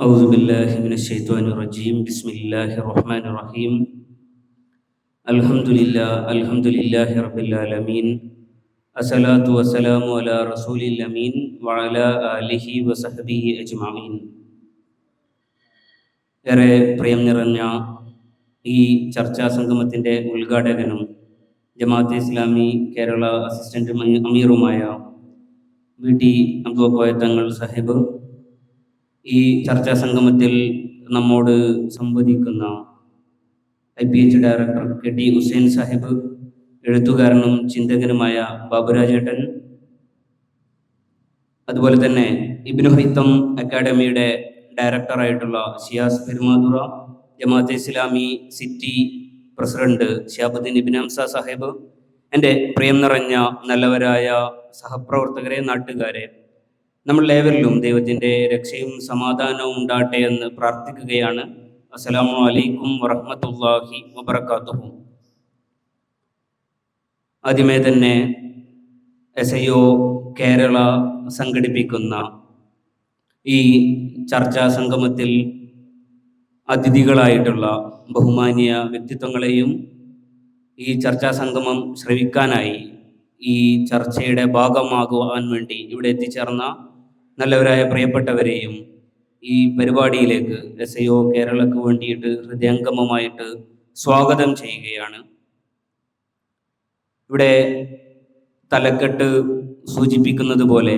أعوذ بالله من الشيطان الرجيم بسم الله الرحمن الرحيم الحمد لله رب العالمين الصلاة والسلام على رسول الأمين وعلى آله وصحبه أجمعين. ഏറെ പ്രിയം നിറഞ്ഞ ഈ ചർച്ചാ സംഗമത്തിൻ്റെ ഉദ്ഘാടകനും ജമാഅത്തെ ഇസ്ലാമി കേരള അസിസ്റ്റന്റ് അമീറുമായ വി.ടി. അബ്ദുൽ തങ്ങൾ സാഹിബ്, ഈ ചർച്ചാ സംഗമത്തിൽ നമ്മോട് സംവദിക്കുന്ന IPH director K T. Hussain Sahib, എഴുത്തുകാരനും ചിന്തകനുമായ ബാബുരാജേട്ടൻ, അതുപോലെ തന്നെ ഇബ്നു ഹൈത്തം അക്കാഡമിയുടെ ഡയറക്ടറായിട്ടുള്ള ഷിയാസ് പെരുമാതുറ, ജമാഅത്തെ ഇസ്ലാമി സിറ്റി പ്രസിഡന്റ് ഷിഹാബുദ്ദീൻ ഇബ്നു ഹംസ സാഹിബ്, എൻ്റെ പ്രിയം നിറഞ്ഞ നല്ലവരായ സഹപ്രവർത്തകരെ, നാട്ടുകാരെ, നമ്മളേവരിലും ദൈവത്തിൻ്റെ രക്ഷയും സമാധാനവും ഉണ്ടാകട്ടെ എന്ന് പ്രാർത്ഥിക്കുകയാണ്. അസ്സലാമു അലൈക്കും വറഹ്മത്തുള്ളാഹി വബറകാതുഹു. ആദ്യമേ തന്നെ SIO കേരള സംഘടിപ്പിക്കുന്ന ഈ ചർച്ചാ സംഗമത്തിൽ അതിഥികളായിട്ടുള്ള ബഹുമാന്യ വ്യക്തിത്വങ്ങളെയും ഈ ചർച്ചാ സംഗമം ശ്രവിക്കാനായി ഈ ചർച്ചയുടെ ഭാഗമാകുവാൻ വേണ്ടി ഇവിടെ എത്തിച്ചേർന്ന നല്ലവരായ പ്രിയപ്പെട്ടവരെയും ഈ പരിപാടിയിലേക്ക് SIO കേരളക്ക് വേണ്ടിയിട്ട് ഹൃദയംഗമമായിട്ട് സ്വാഗതം ചെയ്യുകയാണ്. ഇവിടെ തലക്കെട്ട് സൂചിപ്പിക്കുന്നത് പോലെ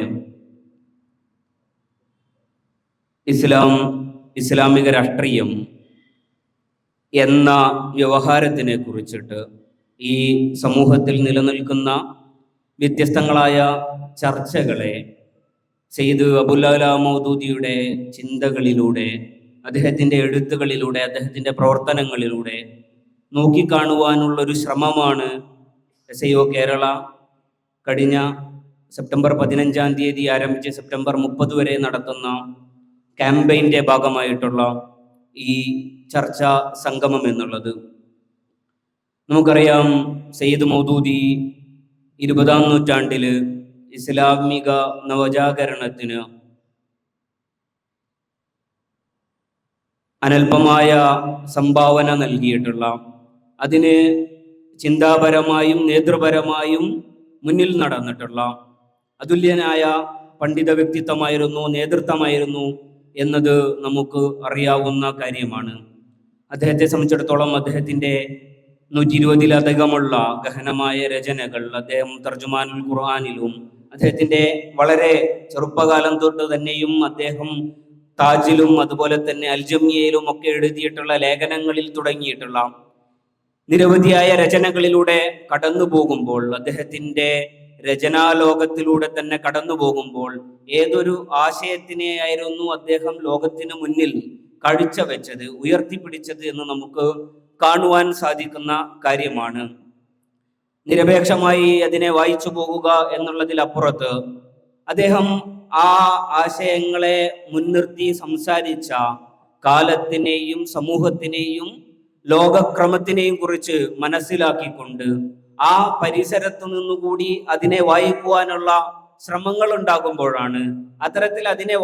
ഇസ്ലാമിക രാഷ്ട്രീയം എന്ന വ്യവഹാരത്തിനെ കുറിച്ചിട്ട് ഈ സമൂഹത്തിൽ നിലനിൽക്കുന്ന വ്യത്യസ്തങ്ങളായ ചർച്ചകളെ സയ്യിദ് അബുൽ അഅ്ല മൗദൂദിയുടെ ചിന്തകളിലൂടെ, അദ്ദേഹത്തിൻ്റെ എഴുത്തുകളിലൂടെ, അദ്ദേഹത്തിൻ്റെ പ്രവർത്തനങ്ങളിലൂടെ നോക്കിക്കാണുവാനുള്ളൊരു ശ്രമമാണ് SIO കേരള കഴിഞ്ഞ സെപ്റ്റംബർ 15 ആരംഭിച്ച് സെപ്റ്റംബർ 30 വരെ നടത്തുന്ന ക്യാമ്പയിൻ്റെ ഭാഗമായിട്ടുള്ള ഈ ചർച്ചാ സംഗമം എന്നുള്ളത്. നമുക്കറിയാം, സയ്യിദ് മൗദൂദി 20-ാം നൂറ്റാണ്ടിൽ ഇസ്ലാമിക നവജാഗരണത്തിന് അനൽപമായ സംഭാവന നൽകിയിട്ടുള്ള, അതിന് ചിന്താപരമായും നേതൃപരമായും മുന്നിൽ നടന്നിട്ടുള്ള അതുല്യനായ പണ്ഡിത വ്യക്തിത്വമായിരുന്നു, നേതൃത്വമായിരുന്നു എന്നത് നമുക്ക് അറിയാവുന്ന കാര്യമാണ്. അദ്ദേഹത്തെ സംബന്ധിച്ചിടത്തോളം അദ്ദേഹത്തിൻ്റെ 120-ലധികമുള്ള ഗഹനമായ രചനകൾ, അദ്ദേഹം തർജുമാനുൽ ഖുർആനിലും, അദ്ദേഹത്തിൻ്റെ വളരെ ചെറുപ്പകാലം തൊട്ട് തന്നെയും അദ്ദേഹം താജിലും അതുപോലെ തന്നെ അൽജമിയയിലും ഒക്കെ എഴുതിയിട്ടുള്ള ലേഖനങ്ങളിൽ തുടങ്ങിയിട്ടുള്ള നിരവധിയായ രചനകളിലൂടെ കടന്നു പോകുമ്പോൾ, അദ്ദേഹത്തിൻ്റെ രചനാലോകത്തിലൂടെ തന്നെ കടന്നു പോകുമ്പോൾ ഏതൊരു ആശയത്തിനെയായിരുന്നു അദ്ദേഹം ലോകത്തിന് മുന്നിൽ കാഴ്ചവെച്ചത്, ഉയർത്തിപ്പിടിച്ചത് എന്ന് നമുക്ക് കാണുവാൻ സാധിക്കുന്ന കാര്യമാണ്. നിരപേക്ഷമായി അതിനെ വായിച്ചു പോകുക എന്നുള്ളതിലപ്പുറത്ത് അദ്ദേഹം ആ ആശയങ്ങളെ മുൻനിർത്തി സംസാരിച്ച കാലത്തിനെയും സമൂഹത്തിനെയും ലോകക്രമത്തിനെയും കുറിച്ച് മനസ്സിലാക്കിക്കൊണ്ട് ആ പരിസരത്തു നിന്നുകൂടി അതിനെ വായിക്കുവാനുള്ള ശ്രമങ്ങൾ ഉണ്ടാകുമ്പോഴാണ്, അത്തരത്തിൽ അതിനെ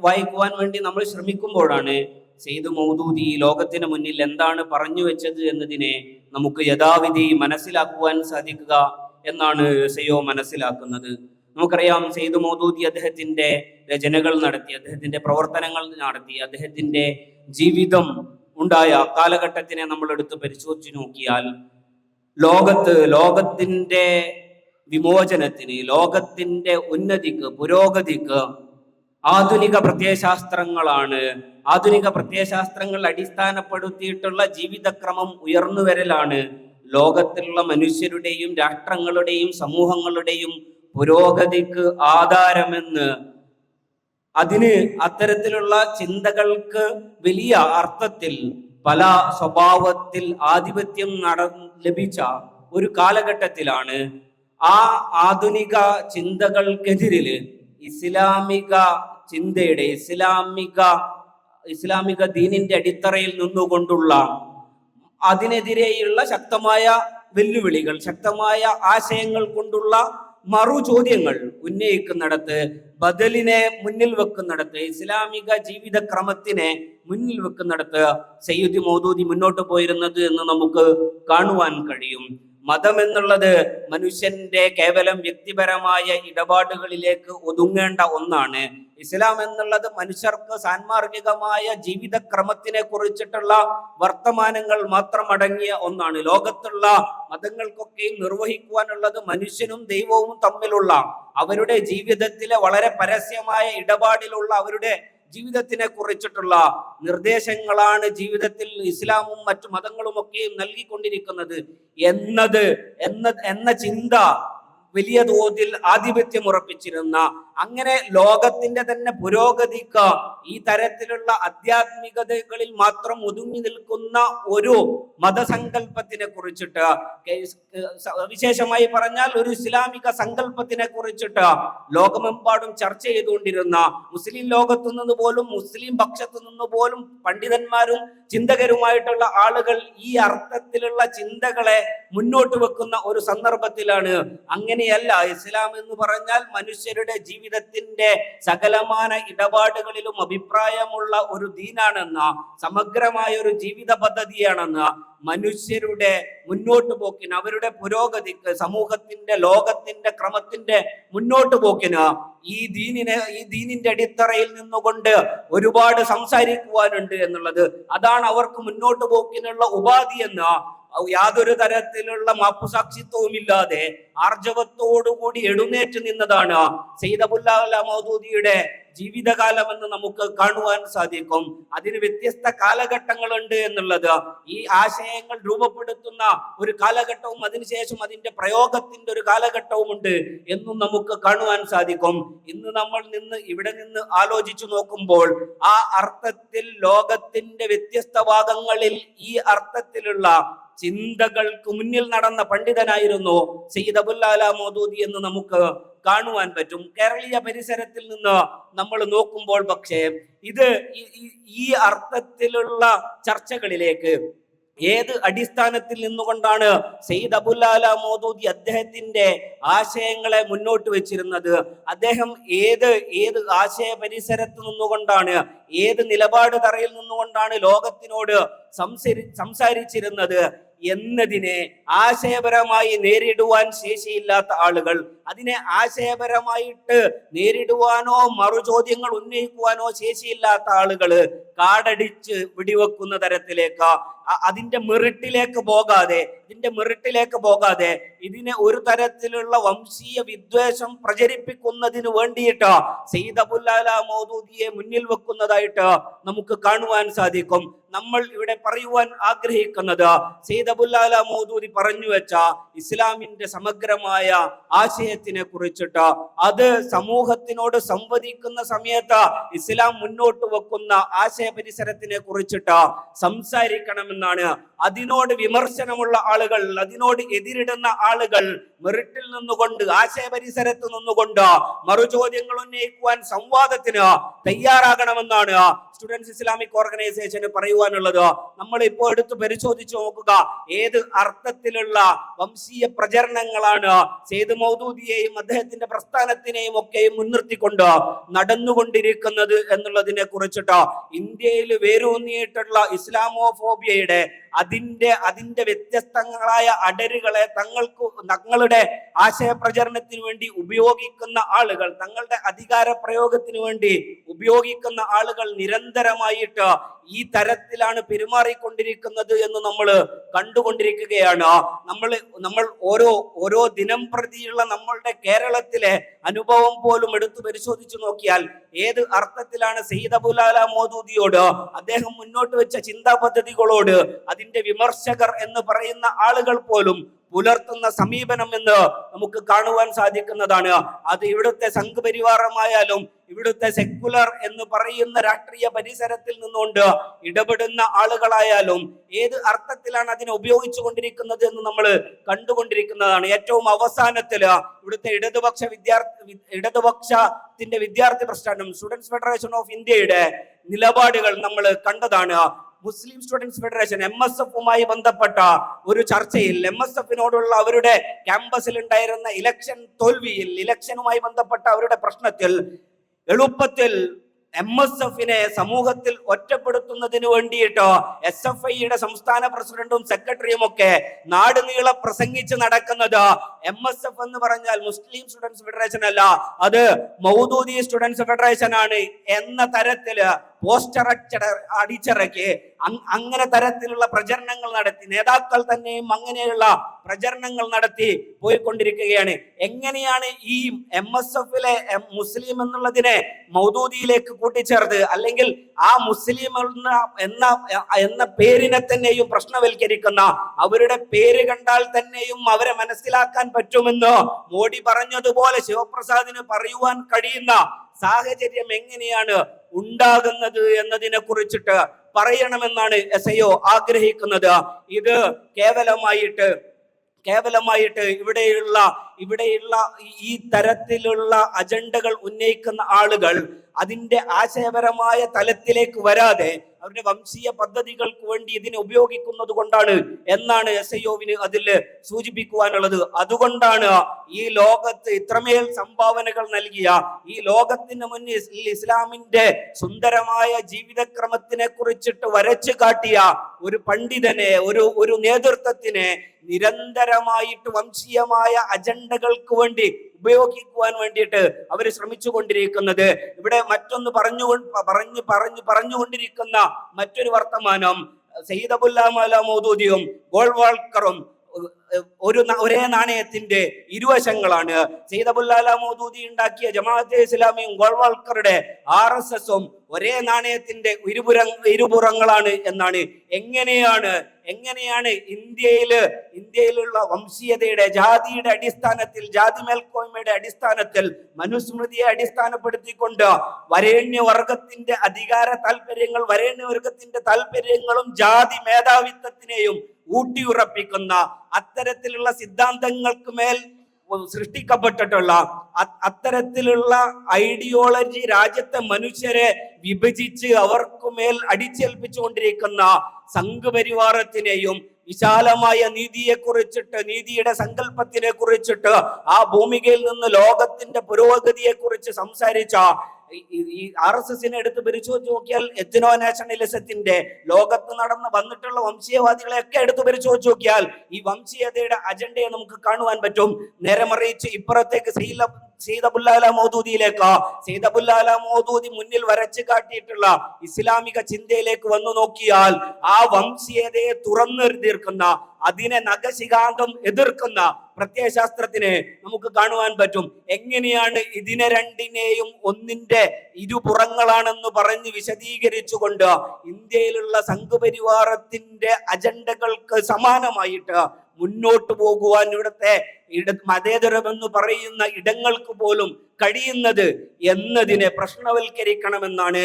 വായിക്കുവാൻ വേണ്ടി നമ്മൾ ശ്രമിക്കുമ്പോഴാണ് സയ്യിദ് മൗദൂദി ലോകത്തിന് മുന്നിൽ എന്താണ് പറഞ്ഞു വെച്ചത് എന്നതിനെ നമുക്ക് യഥാവിധി മനസ്സിലാക്കുവാൻ സാധിക്കുക എന്നാണ് SIO മനസ്സിലാക്കുന്നത്. നമുക്കറിയാം, സയ്യിദ് മൗദൂദി അദ്ദേഹത്തിൻ്റെ രചനകൾ നടത്തി, അദ്ദേഹത്തിൻ്റെ പ്രവർത്തനങ്ങൾ നടത്തി, അദ്ദേഹത്തിൻ്റെ ജീവിതം ഉണ്ടായ കാലഘട്ടത്തിനെ നമ്മൾ എടുത്ത് പരിശോധിച്ച് നോക്കിയാൽ ലോകത്തിൻ്റെ വിമോചനത്തിന്, ലോകത്തിൻ്റെ ഉന്നതിക്ക്, പുരോഗതിക്ക് ആധുനിക പ്രത്യയശാസ്ത്രങ്ങളാണ്, ആധുനിക പ്രത്യയശാസ്ത്രങ്ങൾ അടിസ്ഥാനപ്പെടുത്തിയിട്ടുള്ള ജീവിതക്രമം ഉയർന്നു വരലാണ് ലോകത്തിലുള്ള മനുഷ്യരുടെയും രാഷ്ട്രങ്ങളുടെയും സമൂഹങ്ങളുടെയും പുരോഗതിക്ക് ആധാരമെന്ന്, അതിന് അത്തരത്തിലുള്ള ചിന്തകൾക്ക് വലിയ അർത്ഥത്തിൽ പല സ്വഭാവത്തിൽ ആധിപത്യം ലഭിച്ച ഒരു കാലഘട്ടത്തിലാണ് ആ ആധുനിക ചിന്തകൾക്കെതിരിൽ ഇസ്ലാമിക ചിന്തയുടെ, ഇസ്ലാമിക ദീനിന്റെ അടിത്തറയിൽ നിന്നുകൊണ്ടുള്ള അതിനെതിരെയുള്ള ശക്തമായ വെല്ലുവിളികൾ, ശക്തമായ ആശയങ്ങൾ കൊണ്ടുള്ള മറു ചോദ്യങ്ങൾ ഉന്നയിക്കുന്നിടത്ത് ബദലിനെ മുന്നിൽ വെക്കുന്നിടത്ത്, ഇസ്ലാമിക ജീവിതക്രമത്തിനെ മുന്നിൽ വെക്കുന്നിടത്ത് സയ്യിദ് മൗദൂദി മുന്നോട്ട് പോയിരുന്നത് എന്ന് നമുക്ക് കാണുവാൻ കഴിയും. മതം എന്നുള്ളത് മനുഷ്യന്റെ കേവലം വ്യക്തിപരമായ ഇടപാടുകളിലേക്ക് ഒതുങ്ങേണ്ട ഒന്നാണ്. ഇസ്ലാം എന്നുള്ളത് മനുഷ്യർക്ക് സാൻമാർഗികമായ ജീവിതക്രമത്തിനെ കുറിച്ചിട്ടുള്ള വർത്തമാനങ്ങൾ മാത്രം അടങ്ങിയ ഒന്നാണ്. ലോകത്തുള്ള മതങ്ങൾക്കൊക്കെയും നിർവഹിക്കുവാനുള്ളത് മനുഷ്യനും ദൈവവും തമ്മിലുള്ള അവരുടെ ജീവിതത്തിലെ വളരെ പരസ്യമായ ഇടപാടിലുള്ള അവരുടെ ജീവിതത്തിനെ കുറിച്ചിട്ടുള്ള നിർദ്ദേശങ്ങളാണ് ജീവിതത്തിൽ ഇസ്ലാമും മറ്റു മതങ്ങളുമൊക്കെയും നൽകിക്കൊണ്ടിരിക്കുന്നത് എന്ന ചിന്ത വലിയ തോതിൽ ആധിപത്യം ഉറപ്പിച്ചിരുന്ന, അങ്ങനെ ലോകത്തിന്റെ തന്നെ പുരോഗതിക്ക് ഈ തരത്തിലുള്ള ആധ്യാത്മികതകളിൽ മാത്രം ഒതുങ്ങി നിൽക്കുന്ന ഒരു മതസങ്കല്പത്തിനെ കുറിച്ചിട്ട്, വിശേഷമായി പറഞ്ഞാൽ ഒരു ഇസ്ലാമിക സങ്കല്പത്തിനെ കുറിച്ചിട്ട് ലോകമെമ്പാടും ചർച്ച ചെയ്തുകൊണ്ടിരുന്ന, മുസ്ലിം ലോകത്തു നിന്ന് പോലും മുസ്ലിം പക്ഷത്തു നിന്ന് പോലും പണ്ഡിതന്മാരും ചിന്തകരുമായിട്ടുള്ള ആളുകൾ ഈ അർത്ഥത്തിലുള്ള ചിന്തകളെ മുന്നോട്ട് വെക്കുന്ന ഒരു സന്ദർഭത്തിലാണ്. അങ്ങനെയല്ല, ഇസ്ലാം എന്ന് പറഞ്ഞാൽ മനുഷ്യരുടെ ജീവിതത്തിന്റെ സകലമാന ഇടപാടുകളിലും അഭിപ്രായമുള്ള ഒരു ദീനാണെന്ന, സമഗ്രമായ ഒരു ജീവിത പദ്ധതിയാണെന്ന്, മനുഷ്യരുടെ മുന്നോട്ട് പോക്കിന്, അവരുടെ പുരോഗതിക്ക്, സമൂഹത്തിന്റെ ലോകത്തിന്റെ ക്രമത്തിന്റെ മുന്നോട്ട് പോക്കിന് ഈ ദീനിന്റെ അടിത്തറയിൽ നിന്നുകൊണ്ട് ഒരുപാട് സംസാരിക്കുവാനുണ്ട് എന്നുള്ളത്, അതാണ് അവർക്ക് മുന്നോട്ട് പോക്കിനുള്ള ഉപാധി എന്ന് യാതൊരു തരത്തിലുള്ള മാപ്പുസാക്ഷിത്വവും ഇല്ലാതെ ആർജവത്തോടുകൂടി എഴുന്നേറ്റ് നിന്നതാണ് സയ്യിദ് അബൂൽ മൗദൂദിയുടെ ജീവിതകാലം എന്ന് നമുക്ക് കാണുവാൻ സാധിക്കും. അതിന് വ്യത്യസ്ത കാലഘട്ടങ്ങളുണ്ട് എന്നുള്ളത്, ഈ ആശയങ്ങൾ രൂപപ്പെടുത്തുന്ന ഒരു കാലഘട്ടവും അതിനുശേഷം അതിന്റെ പ്രയോഗത്തിന്റെ ഒരു കാലഘട്ടവും ഉണ്ട് എന്നും നമുക്ക് കാണുവാൻ സാധിക്കും. ഇന്ന് നമ്മൾ ഇവിടെ നിന്ന് ആലോചിച്ചു നോക്കുമ്പോൾ ആ അർത്ഥത്തിൽ ലോകത്തിന്റെ വ്യത്യസ്ത ഭാഗങ്ങളിൽ ഈ അർത്ഥത്തിലുള്ള ചിന്തകൾക്ക് മുന്നിൽ നടന്ന പണ്ഡിതനായിരുന്നു സയ്യിദ് അബൂൽ മൗദൂദി എന്ന് നമുക്ക് കാണുവാൻ പറ്റും. കേരളീയ പരിസരത്തിൽ നിന്ന് നമ്മൾ നോക്കുമ്പോൾ പക്ഷേ ഇത് ഈ അർത്ഥത്തിലുള്ള ചർച്ചകളിലേക്ക് ഏത് അടിസ്ഥാനത്തിൽ നിന്നുകൊണ്ടാണ് സയ്യിദ് അബൂൽ മൗദൂദി അദ്ദേഹത്തിന്റെ ആശയങ്ങളെ മുന്നോട്ട് വെച്ചിരുന്നത്, അദ്ദേഹം ഏത് ആശയ പരിസരത്ത് നിന്നുകൊണ്ടാണ്, ഏത് നിലപാട് തറയിൽ നിന്നുകൊണ്ടാണ് ലോകത്തിനോട് സംസാരിച്ചിരുന്നത് എന്നതിനെ ആശയപരമായി നേരിടുവാൻ ശേഷിയില്ലാത്ത ആളുകൾ, അതിനെ ആശയപരമായിട്ട് നേരിടുവാനോ മറുചോദ്യങ്ങൾ ഉന്നയിക്കുവാനോ ശേഷിയില്ലാത്ത ആളുകള് കാടടിച്ച് വെടിവെക്കുന്ന തരത്തിലേക്ക്, അതിന്റെ മെറിറ്റിലേക്ക് പോകാതെ ഇതിനെ ഒരു തരത്തിലുള്ള വംശീയ വിദ്വേഷം പ്രചരിപ്പിക്കുന്നതിന് വേണ്ടിയിട്ട് സയ്യിദ് അബൂൽ മൗദൂദിയെ മുന്നിൽ വെക്കുന്നതായിട്ട് നമുക്ക് കാണുവാൻ സാധിക്കും. നമ്മൾ ഇവിടെ പറയുവാൻ ആഗ്രഹിക്കുന്നത് സയ്യിദ് അബൂൽ മൗദൂദി പറഞ്ഞു വെച്ച ഇസ്ലാമിന്റെ സമഗ്രമായ ആശയത്തിനെ കുറിച്ചിട്ട്, അത് സമൂഹത്തിനോട് സംവദിക്കുന്ന സമയത്ത് ഇസ്ലാം മുന്നോട്ട് വെക്കുന്ന ആശയ പരിസരത്തിനെ കുറിച്ചിട്ട് സംസാരിക്കണമെന്നാണ്. അതിനോട് വിമർശനമുള്ള ആളുകൾ, അതിനോട് എതിരിടുന്ന ആളുകൾ മെറിറ്റിൽ നിന്നുകൊണ്ട്, ആശയ പരിസരത്ത് നിന്നുകൊണ്ട് മറുചോദ്യങ്ങൾ ഉന്നയിക്കുവാൻ സംവാദത്തിന് തയ്യാറാകണമെന്നാണ് സ്റ്റുഡൻസ് ഇസ്ലാമിക് ഓർഗനൈസേഷന് പറയുവാനുള്ളത്. നമ്മൾ ഇപ്പോൾ എടുത്ത് പരിശോധിച്ചു നോക്കുക, ഏത് അർത്ഥത്തിലുള്ള വംശീയ പ്രചരണങ്ങളാണ് സയ്യിദ് മൗദൂദിയെയും അദ്ദേഹത്തിന്റെ പ്രസ്ഥാനത്തിനെയും ഒക്കെ മുൻനിർത്തിക്കൊണ്ട് നടന്നുകൊണ്ടിരിക്കുന്നത് എന്നുള്ളതിനെ കുറിച്ചിട്ട്, ഇന്ത്യയിൽ വേരൂന്നിയിട്ടുള്ള ഇസ്ലാമോഫോബിയയുടെ അതിന്റെ വ്യത്യസ്തങ്ങളായ അടരുകളെ തങ്ങളുടെ ആശയപ്രചരണത്തിന് വേണ്ടി ഉപയോഗിക്കുന്ന ആളുകൾ, തങ്ങളുടെ അധികാര പ്രയോഗത്തിന് വേണ്ടി ഉപയോഗിക്കുന്ന ആളുകൾ നിരന്തരമായിട്ട് ഈ തരത്തിലാണ് പെരുമാറിക്കൊണ്ടിരിക്കുന്നത് എന്ന് നമ്മൾ കണ്ടുകൊണ്ടിരിക്കുകയാണ്. നമ്മൾ ഓരോ ദിനം പ്രതിയുള്ള നമ്മളുടെ കേരളത്തിലെ അനുഭവം പോലും എടുത്തു പരിശോധിച്ചു നോക്കിയാൽ ഏത് അർത്ഥത്തിലാണ് സയ്യിദ് അബൂൽ മൗദൂദിയോട്, അദ്ദേഹം മുന്നോട്ട് വെച്ച ചിന്താ പദ്ധതികളോട് അതിന്റെ വിമർശകർ എന്ന് പറയുന്ന ആളുകൾ പോലും പുലർത്തുന്ന സമീപനം എന്ന് നമുക്ക് കാണുവാൻ സാധിക്കുന്നതാണ്. അത് ഇവിടുത്തെ സംഘപരിവാരമായാലും ഇവിടുത്തെ സെക്കുലർ എന്ന് പറയുന്ന രാഷ്ട്രീയ പരിസരത്തിൽ നിന്നുകൊണ്ട് ഇടപെടുന്ന ആളുകളായാലും ഏത് അർത്ഥത്തിലാണ് അതിനെ ഉപയോഗിച്ചു കൊണ്ടിരിക്കുന്നത് എന്ന് നമ്മൾ കണ്ടുകൊണ്ടിരിക്കുന്നതാണ്. ഏറ്റവും അവസാനത്തില് ഇവിടുത്തെ ഇടതുപക്ഷത്തിന്റെ വിദ്യാർത്ഥി പ്രസ്ഥാനം സ്റ്റുഡൻസ് ഫെഡറേഷൻ ഓഫ് ഇന്ത്യയുടെ നിലപാടുകൾ നമ്മൾ കണ്ടതാണ്. മുസ്ലിം സ്റ്റുഡൻസ് ഫെഡറേഷൻ MSF-ഉമായി ബന്ധപ്പെട്ട ഒരു ചർച്ചയിൽ MSF-നോടുള്ള അവരുടെ ക്യാമ്പസിൽ ഉണ്ടായിരുന്ന ഇലക്ഷനുമായി ബന്ധപ്പെട്ട അവരുടെ പ്രശ്നത്തിൽ എളുപ്പത്തിൽ MSF-നെ സമൂഹത്തിൽ ഒറ്റപ്പെടുത്തുന്നതിന് വേണ്ടിയിട്ട് SFIയുടെ സംസ്ഥാന പ്രസിഡന്റും സെക്രട്ടറിയും ഒക്കെ നാടുനീളെ പ്രസംഗിച്ച് നടക്കുന്നത് MSF എന്ന് പറഞ്ഞാൽ മുസ്ലിം സ്റ്റുഡൻസ് ഫെഡറേഷൻ അല്ല, അത് മൗദൂദി സ്റ്റുഡൻസ് ഫെഡറേഷൻ ആണ് എന്ന തരത്തില് പോസ്റ്റർ അടിച്ചിറക്കി അങ്ങനെ തരത്തിലുള്ള പ്രചരണങ്ങൾ നടത്തി നേതാക്കൾ തന്നെയും അങ്ങനെയുള്ള പ്രചരണങ്ങൾ നടത്തി പോയിക്കൊണ്ടിരിക്കുകയാണ്. എങ്ങനെയാണ് ഈ MSF-ലെ മുസ്ലിം എന്നുള്ളതിനെ മൗദൂദിയിലേക്ക് കൂട്ടിച്ചേർത്ത്, അല്ലെങ്കിൽ ആ മുസ്ലിം എന്ന പേരിനെ തന്നെയും പ്രശ്നവൽക്കരിക്കുന്ന, അവരുടെ പേര് കണ്ടാൽ തന്നെയും അവരെ മനസ്സിലാക്കാൻ പറ്റുമെന്ന് മോഡി പറഞ്ഞതുപോലെ ശിവപ്രസാദിന് പറയുവാൻ കഴിയുന്ന സാഹചര്യം എങ്ങനെയാണ് ഉണ്ടാകുന്നത് എന്നതിനെ കുറിച്ചിട്ട് പറയണമെന്നാണ് SIO ആഗ്രഹിക്കുന്നത്. ഇത് കേവലമായിട്ട് ഇവിടെയുള്ള ഈ തരത്തിലുള്ള അജണ്ടകൾ ഉന്നയിക്കുന്ന ആളുകൾ അതിന്റെ ആശയപരമായ തലത്തിലേക്ക് വരാതെ അവരുടെ വംശീയ പദ്ധതികൾക്ക് വേണ്ടി ഇതിനെ ഉപയോഗിക്കുന്നത് കൊണ്ടാണ് എന്നാണ് SIO-വിന് അതിൽ സൂചിപ്പിക്കുവാനുള്ളത്. അതുകൊണ്ടാണ് ഈ ലോകത്ത് ഇത്രമേൽ സംഭാവനകൾ നൽകിയ, ഈ ലോകത്തിന് മുന്നിൽ ഇസ്ലാമിന്റെ സുന്ദരമായ ജീവിതക്രമത്തിനെ കുറിച്ചിട്ട് വരച്ചു കാട്ടിയ ഒരു പണ്ഡിതനെ, ഒരു നേതൃത്വത്തിനെ നിരന്തരമായിട്ട് വംശീയമായ അജണ്ടകൾക്ക് വേണ്ടി ഉപയോഗിക്കുവാൻ വേണ്ടിയിട്ട് അവർ ശ്രമിച്ചു കൊണ്ടിരിക്കുന്നത്. ഇവിടെ മറ്റൊന്ന് പറഞ്ഞുകൊണ്ടിരിക്കുന്ന മറ്റൊരു വർത്തമാനം, സയ്യിദ് അബുല്ല മൗദൂദിയും ഗോൾവാൾക്കറും ഒരേ നാണയത്തിന്റെ ഇരുവശങ്ങളാണ്. സയ്യിദ് അബുല്ല മൗദൂദി ഉണ്ടാക്കിയ ജമാഅത്തെ ഇസ്ലാമിയും ഗോൾവാൾക്കറുടെ RSS-ഉം ഒരേ നാണയത്തിന്റെ ഇരുപുറങ്ങളാണ് എന്നാണ്. എങ്ങനെയാണ് ഇന്ത്യയിലുള്ള വംശീയതയുടെ, ജാതിയുടെ അടിസ്ഥാനത്തിൽ, ജാതി മേൽക്കോയ്മയുടെ അടിസ്ഥാനത്തിൽ, മനുസ്മൃതിയെ അടിസ്ഥാനപ്പെടുത്തിക്കൊണ്ട് വരേണ്യവർഗത്തിന്റെ അധികാര താല്പര്യങ്ങൾ, വരേണ്യവർഗത്തിന്റെ താല്പര്യങ്ങളും ജാതി മേധാവിത്വത്തിനെയും ഊട്ടിയുറപ്പിക്കുന്ന അത്തരത്തിലുള്ള സിദ്ധാന്തങ്ങൾക്ക് മേൽ സൃഷ്ടിക്കപ്പെട്ടിട്ടുള്ള അത്തരത്തിലുള്ള ഐഡിയോളജി രാജ്യത്തെ മനുഷ്യരെ വിഭജിച്ച് അവർക്കുമേൽ അടിച്ചേൽപ്പിച്ചുകൊണ്ടിരിക്കുന്ന സംഘപരിവാരത്തിനെയും വിശാലമായ നീതിയെ കുറിച്ചിട്ട്, നീതിയുടെ സങ്കല്പത്തിനെ കുറിച്ചിട്ട്, ആ ഭൂമികയിൽ നിന്ന് ലോകത്തിന്റെ പുരോഗതിയെ കുറിച്ച് സംസാരിച്ച ഈ RSS-നെ എടുത്ത് പരിശോധിച്ച് നോക്കിയാൽ എത്നോ നാഷണലിസത്തിന്റെ ലോകത്ത് വന്നിട്ടുള്ള വംശീയവാദികളെയൊക്കെ എടുത്ത് പരിശോധിച്ച് നോക്കിയാൽ ഈ വംശീയതയുടെ അജണ്ടയെ നമുക്ക് കാണുവാൻ പറ്റും. നേരെ മറിച്ച് ഇപ്പുറത്തേക്ക് സയ്യിദ് അബുല്ല മൗദൂദിയിലേക്ക്, സയ്യിദ് അബുല്ല മൗദൂദി മുന്നിൽ വരച്ചു കാട്ടിയിട്ടുള്ള ഇസ്ലാമിക ചിന്തയിലേക്ക് വന്നു നോക്കിയാൽ ആ വംശീയതയെ തുറന്നെഴുതിയിരിക്കുന്ന, അതിനെ നഖശിഖാന്തം എതിർക്കുന്ന പ്രത്യയശാസ്ത്രത്തിനെ നമുക്ക് കാണുവാൻ പറ്റും. എങ്ങനെയാണ് ഇതിനെ രണ്ടിനെയും ഒന്നിന്റെ ഇരുപുറങ്ങളാണെന്ന് പറഞ്ഞ് വിശദീകരിച്ചുകൊണ്ട് ഇന്ത്യയിലുള്ള സംഘപരിവാരത്തിന്റെ അജണ്ടകൾക്ക് സമാനമായിട്ട് മുന്നോട്ട് പോകുവാൻ ഇവിടുത്തെ മതേതരമെന്ന് പറയുന്ന ഇടങ്ങൾക്ക് പോലും കഴിയുന്നത് എന്നതിനെ പ്രശ്നവൽക്കരിക്കണമെന്നാണ്,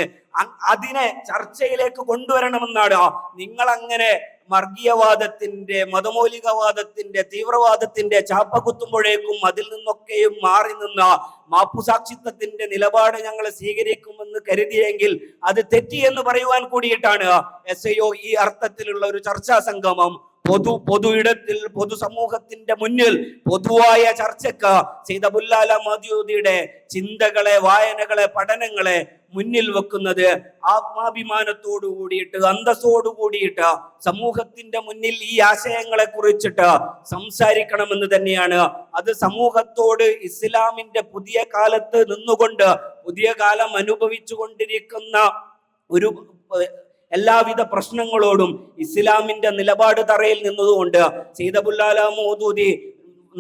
അതിനെ ചർച്ചയിലേക്ക് കൊണ്ടുവരണമെന്നാണ്. നിങ്ങൾ അങ്ങനെ വർഗീയവാദത്തിന്റെ, മതമൗലികവാദത്തിന്റെ, തീവ്രവാദത്തിന്റെ ചാപ്പ കുത്തുമ്പോഴേക്കും അതിൽ നിന്നൊക്കെയും മാറി നിന്ന മാപ്പുസാക്ഷിത്വത്തിന്റെ നിലപാട് ഞങ്ങൾ സ്വീകരിക്കുമെന്ന് കരുതിയെങ്കിൽ അത് തെറ്റിയെന്ന് പറയുവാൻ കൂടിയിട്ടാണ് SIO ഈ അർത്ഥത്തിലുള്ള ഒരു ചർച്ചാ സംഗമം പൊതു ഇടത്തിൽ, പൊതുസമൂഹത്തിന്റെ മുന്നിൽ പൊതുവായ ചർച്ചക്ക് സയ്യിദ് അബുല്ല മൗദൂദിയുടെ ചിന്തകളെ, വായനകളെ, പഠനങ്ങളെ മുന്നിൽ വെക്കുന്നത്. ആത്മാഭിമാനത്തോടു കൂടിയിട്ട്, അന്തസ്സോടു കൂടിയിട്ട് സമൂഹത്തിന്റെ മുന്നിൽ ഈ ആശയങ്ങളെ കുറിച്ചിട്ട് സംസാരിക്കണമെന്ന് തന്നെയാണ്. അത് സമൂഹത്തോട് ഇസ്ലാമിന്റെ പുതിയ കാലത്ത് നിന്നുകൊണ്ട്, പുതിയ കാലം അനുഭവിച്ചു കൊണ്ടിരിക്കുന്ന ഒരു എല്ലാവിധ പ്രശ്നങ്ങളോടും ഇസ്ലാമിന്റെ നിലപാട് തറയിൽ നിന്നതുകൊണ്ട് സയ്യിദ് അബുല്ല മൗദൂദി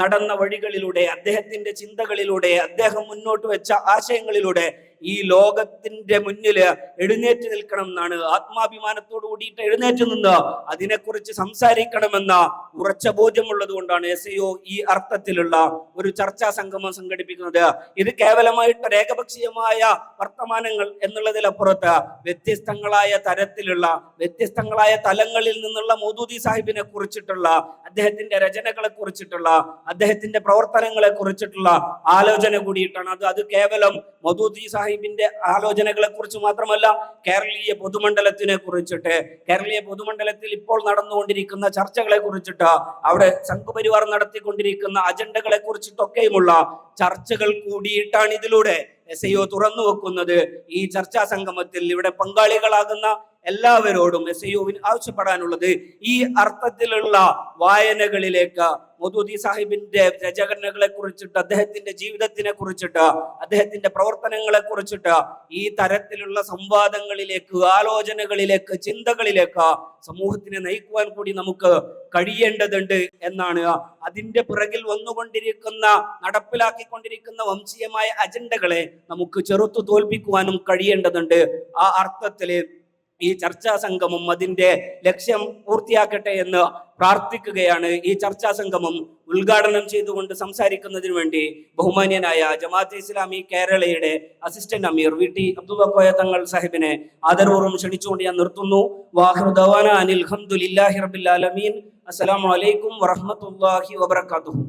നടന്ന വഴികളിലൂടെ, അദ്ദേഹത്തിന്റെ ചിന്തകളിലൂടെ, അദ്ദേഹം മുന്നോട്ട് വെച്ച ആശയങ്ങളിലൂടെ ഈ ലോകത്തിന്റെ മുന്നിൽ എഴുന്നേറ്റ് നിൽക്കണം എന്നാണ്. ആത്മാഭിമാനത്തോടു കൂടിയിട്ട് എഴുന്നേറ്റ് നിന്ന് അതിനെക്കുറിച്ച് സംസാരിക്കണമെന്ന ഉറച്ച ബോധ്യമുള്ളത് കൊണ്ടാണ് SIO ഈ അർത്ഥത്തിലുള്ള ഒരു ചർച്ചാ സംഗമം സംഘടിപ്പിക്കുന്നത്. ഇത് കേവലമായിട്ട് ഏകപക്ഷീയമായ വർത്തമാനങ്ങൾ എന്നുള്ളതിലപ്പുറത്ത് വ്യത്യസ്തങ്ങളായ തരത്തിലുള്ള, വ്യത്യസ്തങ്ങളായ തലങ്ങളിൽ നിന്നുള്ള മൗദൂദി സാഹിബിനെ കുറിച്ചിട്ടുള്ള, അദ്ദേഹത്തിന്റെ രചനകളെ കുറിച്ചിട്ടുള്ള, അദ്ദേഹത്തിന്റെ പ്രവർത്തനങ്ങളെ കുറിച്ചിട്ടുള്ള ആലോചന കൂടിയിട്ടാണ്. അത് കേവലം മൗദൂദി സാഹിബിന്റെ ആലോചനകളെ കുറിച്ച് മാത്രമല്ല, കേരളീയ പൊതുമണ്ഡലത്തിനെ കുറിച്ചിട്ട്, കേരളീയ പൊതുമണ്ഡലത്തിൽ ഇപ്പോൾ നടന്നുകൊണ്ടിരിക്കുന്ന ചർച്ചകളെ കുറിച്ചിട്ട്, അവിടെ സംഘപരിവാർ നടത്തിക്കൊണ്ടിരിക്കുന്ന അജണ്ടകളെ കുറിച്ചിട്ടൊക്കെയുമുള്ള ചർച്ചകൾ കൂടിയിട്ടാണ് ഇതിലൂടെ SIO തുറന്നു വെക്കുന്നത് ഈ ചർച്ചാ സംഗമത്തിൽ ഇവിടെ പങ്കാളികളാകുന്ന എല്ലാവരോടും SIOവിന് ആവശ്യപ്പെടാനുള്ളത് ഈ അർത്ഥത്തിലുള്ള വായനകളിലേക്ക് മൗദൂദി സാഹിബിന്റെ രചനകളെ കുറിച്ചിട്ട്, അദ്ദേഹത്തിന്റെ ജീവിതത്തിനെ കുറിച്ചിട്ട്, അദ്ദേഹത്തിന്റെ പ്രവർത്തനങ്ങളെ കുറിച്ചിട്ട് ഈ തരത്തിലുള്ള സംവാദങ്ങളിലേക്ക്, ആലോചനകളിലേക്ക്, ചിന്തകളിലേക്ക് സമൂഹത്തിനെ നയിക്കുവാൻ കൂടി നമുക്ക് കഴിയേണ്ടതുണ്ട് എന്നാണ്. അതിന്റെ പിറകിൽ വന്നുകൊണ്ടിരിക്കുന്ന, നടപ്പിലാക്കിക്കൊണ്ടിരിക്കുന്ന വംശീയമായ അജണ്ടകളെ നമുക്ക് ചെറുത്തു തോൽപ്പിക്കുവാനും കഴിയേണ്ടതുണ്ട്. ആ അർത്ഥത്തില് ഈ ചർച്ചാ സംഗമം അതിന്റെ ലക്ഷ്യം പൂർത്തിയാക്കട്ടെ എന്ന് പ്രാർത്ഥിക്കുകയാണ്. ഈ ചർച്ചാ സംഗമം ഉദ്ഘാടനം ചെയ്തുകൊണ്ട് സംസാരിക്കുന്നതിന് വേണ്ടി ബഹുമാന്യനായ ജമാഅത്തെ ഇസ്ലാമി കേരളയുടെ അസിസ്റ്റന്റ് അമീർ VT അബ്ദുള്ള കോയ തങ്ങൾ സാഹിബിനെ ആദരപൂർവ്വം ക്ഷണിച്ചുകൊണ്ട് ഞാൻ നിർത്തുന്നു. വാഹിറു ദഅവാന അനിൽ ഹംദുലില്ലാഹി റബ്ബിൽ ആലമീൻ. അസ്സലാമു അലൈക്കും വറഹ്മത്തുള്ളാഹി വബറകാതുഹു.